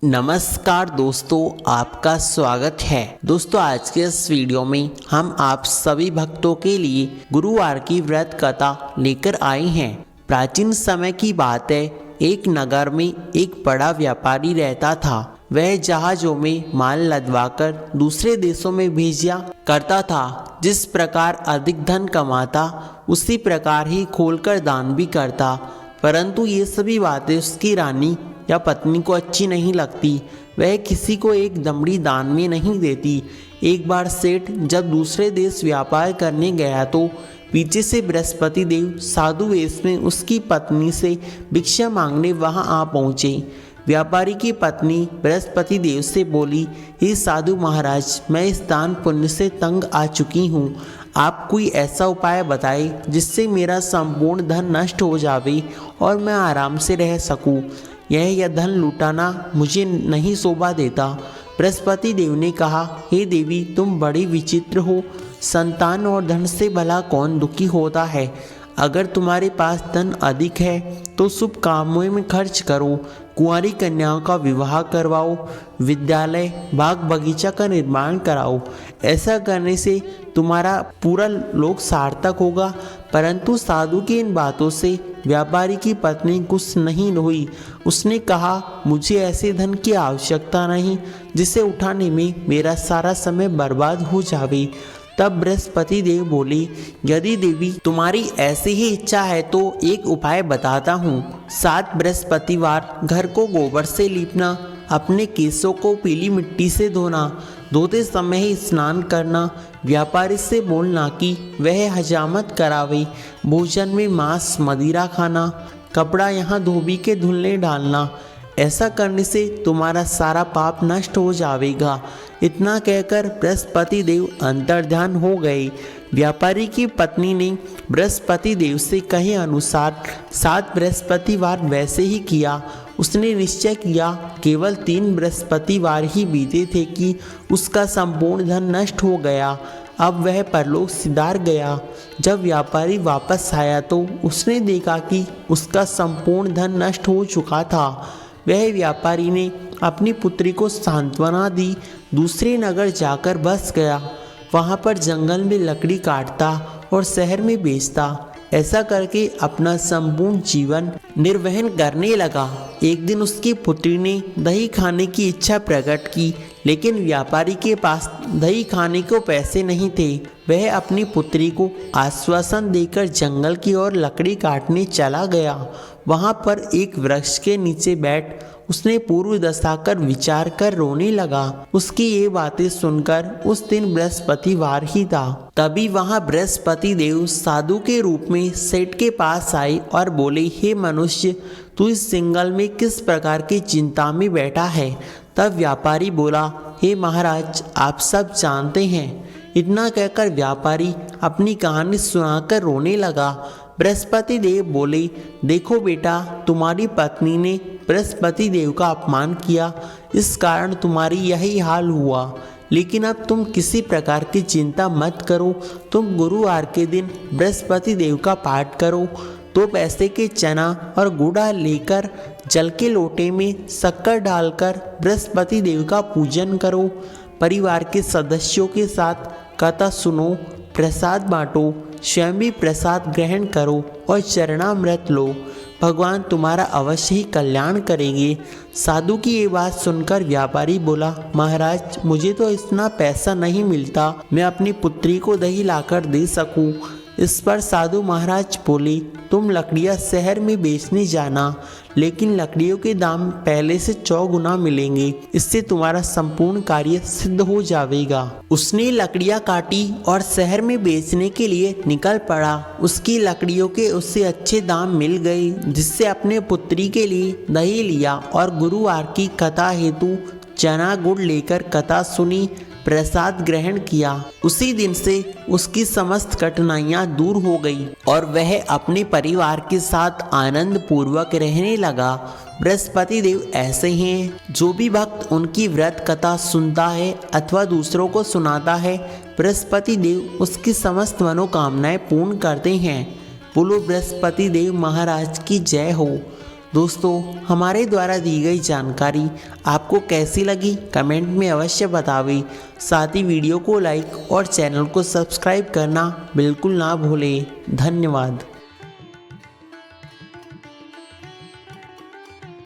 नमस्कार दोस्तों, आपका स्वागत है। दोस्तों, आज के इस वीडियो में हम आप सभी भक्तों के लिए गुरुवार की व्रत कथा लेकर आए हैं। प्राचीन समय की बात है, एक नगर में एक बड़ा व्यापारी रहता था। वह जहाजों में माल लदवाकर दूसरे देशों में भेजा करता था। जिस प्रकार अधिक धन कमाता, उसी प्रकार ही खोलकर दान भी करता। परंतु ये सभी बातें उसकी रानी या पत्नी को अच्छी नहीं लगती। वह किसी को एक दमड़ी दान में नहीं देती। एक बार सेठ जब दूसरे देश व्यापार करने गया तो पीछे से बृहस्पति देव साधु वेश में उसकी पत्नी से भिक्षा मांगने वहां आ पहुँचे। व्यापारी की पत्नी बृहस्पति देव से बोली, हे साधु महाराज, मैं इस दान पुण्य से तंग आ चुकी हूँ। आप कोई ऐसा उपाय बताए जिससे मेरा संपूर्ण धन नष्ट हो जावे और मैं आराम से रह सकूं। यह धन लुटाना मुझे नहीं शोभा देता। बृहस्पति देव ने कहा, हे देवी, तुम बड़ी विचित्र हो। संतान और धन से भला कौन दुखी होता है। अगर तुम्हारे पास धन अधिक है तो शुभ कामों में खर्च करो, कुंवारी कन्याओं का विवाह करवाओ, विद्यालय बाग बगीचा का निर्माण कराओ। ऐसा करने से तुम्हारा पूरा लोक सार्थक होगा। परंतु साधु की इन बातों से व्यापारी की पत्नी खुश नहीं हुई। उसने कहा, मुझे ऐसे धन की आवश्यकता नहीं जिसे उठाने में मेरा सारा समय बर्बाद हो जावे। तब बृहस्पति देव बोले, यदि देवी तुम्हारी ऐसी ही इच्छा है तो एक उपाय बताता हूँ। 7 बृहस्पतिवार घर को गोबर से लीपना, अपने केसों को पीली मिट्टी से धोना, धोते समय ही स्नान करना, व्यापारी से बोलना कि वह हजामत करावे, भोजन में मांस मदिरा खाना, कपड़ा यहाँ धोबी के धुलने डालना। ऐसा करने से तुम्हारा सारा पाप नष्ट हो जाएगा। इतना कहकर बृहस्पति देव अंतर्ध्यान हो गए। व्यापारी की पत्नी ने बृहस्पति देव से कहे अनुसार 7 बृहस्पतिवार वैसे ही किया। उसने निश्चय किया, केवल 3 बृहस्पतिवार ही बीते थे कि उसका संपूर्ण धन नष्ट हो गया। अब वह परलोक सिधार गया। जब व्यापारी वापस आया तो उसने देखा कि उसका संपूर्ण धन नष्ट हो चुका था। वह व्यापारी ने अपनी पुत्री को सांत्वना दी, दूसरे नगर जाकर बस गया। वहाँ पर जंगल में लकड़ी काटता और शहर में बेचता। ऐसा करके अपना संपूर्ण जीवन निर्वहन करने लगा। एक दिन उसकी पुत्री ने दही खाने की इच्छा प्रकट की, लेकिन व्यापारी के पास दही खाने को पैसे नहीं थे। वह अपनी पुत्री को आश्वासन देकर जंगल की ओर लकड़ी काटने चला गया। वहाँ पर एक वृक्ष के नीचे बैठ उसने पूर्व दशा कर विचार कर रोने लगा। उसकी ये बातें सुनकर उस दिन बृहस्पतिवार ही था। तभी वहाँ बृहस्पति देव साधु के रूप में सेठ के पास आए और बोले, हे मनुष्य, तू इस जंगल में किस प्रकार की चिंता में बैठा है। तब व्यापारी बोला, हे महाराज, आप सब जानते हैं। इतना कहकर व्यापारी अपनी कहानी सुनाकर रोने लगा। बृहस्पति देव बोले, देखो बेटा, तुम्हारी पत्नी ने बृहस्पति देव का अपमान किया, इस कारण तुम्हारी यही हाल हुआ। लेकिन अब तुम किसी प्रकार की चिंता मत करो। तुम गुरुवार के दिन बृहस्पति देव का पाठ करो। 2 पैसे के चना और गुड़ा लेकर जल के लोटे में शक्कर डालकर बृहस्पति देव का पूजन करो। परिवार के सदस्यों के साथ कथा सुनो, प्रसाद बांटो, स्वयं भी प्रसाद ग्रहण करो और चरणामृत लो। भगवान तुम्हारा अवश्य ही कल्याण करेंगे। साधु की ये बात सुनकर व्यापारी बोला, महाराज, मुझे तो इतना पैसा नहीं मिलता मैं अपनी पुत्री को दही लाकर दे सकूं। इस पर साधु महाराज बोले, तुम लकड़ियाँ शहर में बेचने जाना, लेकिन लकड़ियों के दाम पहले से 100 गुना मिलेंगे। इससे तुम्हारा संपूर्ण कार्य सिद्ध हो जाएगा। उसने लकड़ियाँ काटी और शहर में बेचने के लिए निकल पड़ा। उसकी लकड़ियों के उससे अच्छे दाम मिल गए, जिससे अपने पुत्री के लिए दही लिया और गुरुवार की कथा हेतु चना गुड़ लेकर कथा सुनी, प्रसाद ग्रहण किया। उसी दिन से उसकी समस्त कठिनाइयां दूर हो गई और वह अपने परिवार के साथ आनंद पूर्वक रहने लगा। बृहस्पति देव ऐसे हैं, जो भी भक्त उनकी व्रत कथा सुनता है अथवा दूसरों को सुनाता है, बृहस्पति देव उसकी समस्त मनोकामनाएं पूर्ण करते हैं। बोलो बृहस्पति देव महाराज की जय हो। दोस्तों हमारे द्वारा दी गई जानकारी आपको कैसी लगी कमेंट में अवश्य बतावें। साथ ही वीडियो को लाइक और चैनल को सब्सक्राइब करना बिल्कुल ना भूलें। धन्यवाद।